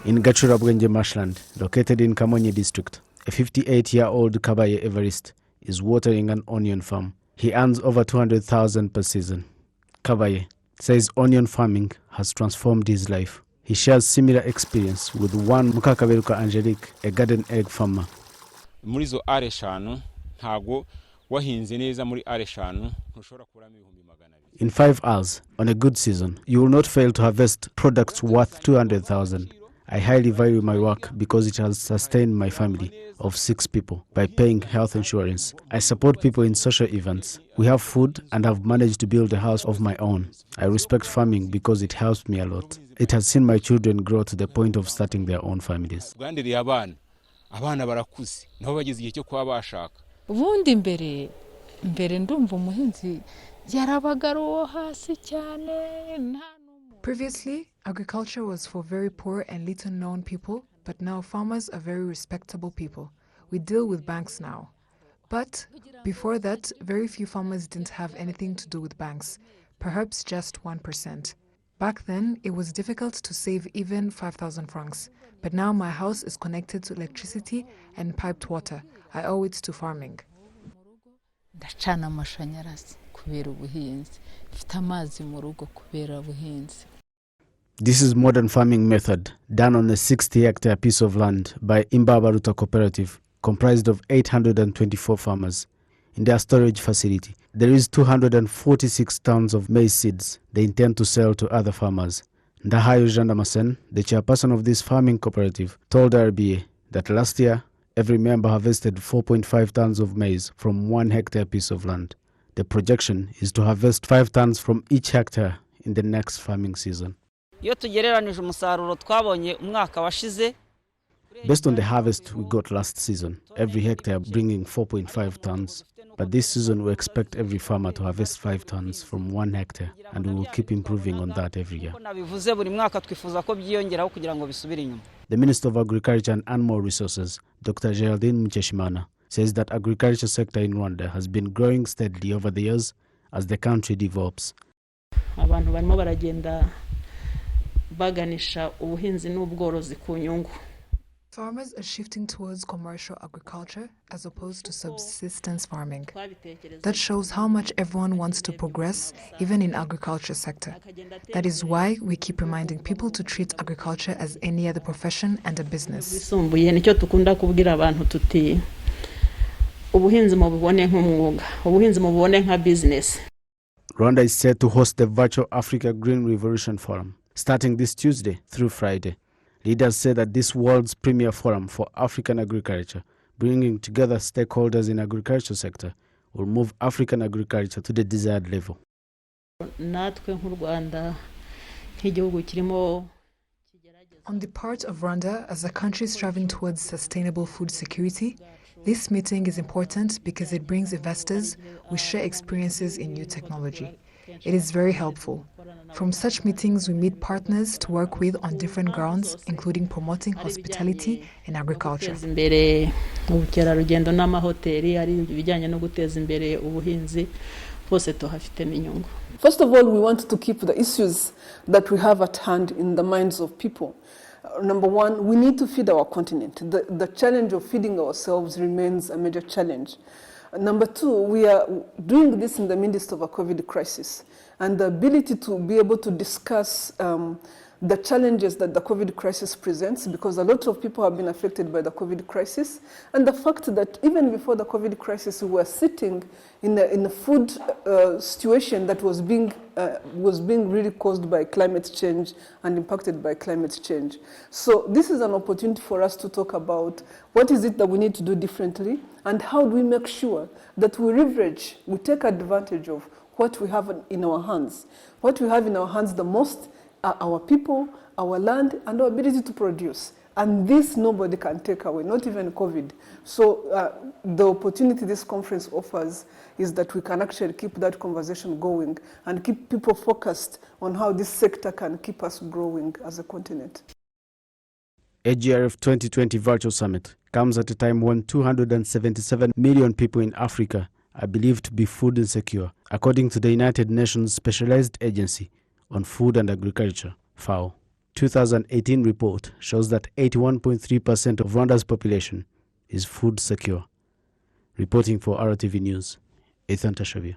In Gachurabwenje marshland, located in Kamonyi district, a 58-year-old Kabaye Evarist is watering an onion farm. He earns over 200,000 per season. Kabaye says onion farming has transformed his life. He shares similar experience with one Mukakaberuka Angelique, a garden egg farmer. Muri zo are eshanu ntago wahinze neza muri are eshanu ntushobora kuramo ibihumbi 200. In 5 hours, on a good season, you will not fail to harvest products worth 200,000. I highly value my work because it has sustained my family of 6 people by paying health insurance. I support people in social events. We have food and have managed to build a house of my own. I respect farming because it helps me a lot. It has seen my children grow to the point of starting their own families. Abana barakuze nabo bagize igihe cyo kuba bashaka. Ubundi mbere ndumva umuhinzi yarabagaruwo hasi cyane. Previously, agriculture was for very poor and little known people, but now farmers are very respectable people. We deal with banks now. But before that, very few farmers didn't have anything to do with banks, perhaps just 1%. Back then, it was difficult to save even 5,000 francs. But now my house is connected to electricity and piped water. I owe it to farming. Ndacana amashanyarazi kubera ubuhinzi. Mfite amazi mu rugo kubera ubuhinzi. This is modern farming method done on a 60-hectare piece of land by Imbabaruta Cooperative, comprised of 824 farmers. In their storage facility, there is 246 tons of maize seeds they intend to sell to other farmers. Ndahayo Jandamasen, the chairperson of this farming cooperative, told RBA that last year, every member harvested 4.5 tons of maize from 1 hectare piece of land. The projection is to harvest 5 tons from each hectare in the next farming season. Based on the harvest we got last season, every hectare bringing 4.5 tons. But this season we expect every farmer to harvest 5 tons from 1 hectare, and we will keep improving on that every year. The Minister of Agriculture and Animal Resources, Dr. Geraldine Mcheshimana, says that agriculture sector in Rwanda has been growing steadily over the years as the country develops. Farmers are shifting towards commercial agriculture as opposed to subsistence farming. That shows how much everyone wants to progress, even in agriculture sector. That is why we keep reminding people to treat agriculture as any other profession and a business. Rwanda is set to host the virtual Africa Green Revolution Forum, starting this Tuesday through Friday. Leaders say that this world's premier forum for African agriculture, bringing together stakeholders in agriculture sector, will move African agriculture to the desired level. On the part of Rwanda, as a country striving towards sustainable food security, this meeting is important because it brings investors who share experiences in new technology. It is very helpful. From such meetings, we meet partners to work with on different grounds, including promoting hospitality and agriculture. First of all, we want to keep the issues that we have at hand in the minds of people. Number one, we need to feed our continent. The challenge of feeding ourselves remains a major challenge. Number two, we are doing this in the midst of a COVID crisis, and the ability to be able to discuss the challenges that the COVID crisis presents, because a lot of people have been affected by the COVID crisis, and the fact that even before the COVID crisis, we were sitting in a food situation that was being really caused by climate change and impacted by climate change. So this is an opportunity for us to talk about what is it that we need to do differently, and how do we make sure that we take advantage of what we have in our hands. What we have in our hands the most are our people, our land, and our ability to produce. And this nobody can take away, not even COVID. So the opportunity this conference offers is that we can actually keep that conversation going and keep people focused on how this sector can keep us growing as a continent. AGRF 2020 Virtual Summit comes at a time when 277 million people in Africa are believed to be food insecure, according to the United Nations Specialized Agency on Food and Agriculture, FAO. 2018 report shows that 81.3% of Rwanda's population is food secure. Reporting for RwandaTV News, Ethan Tashavia.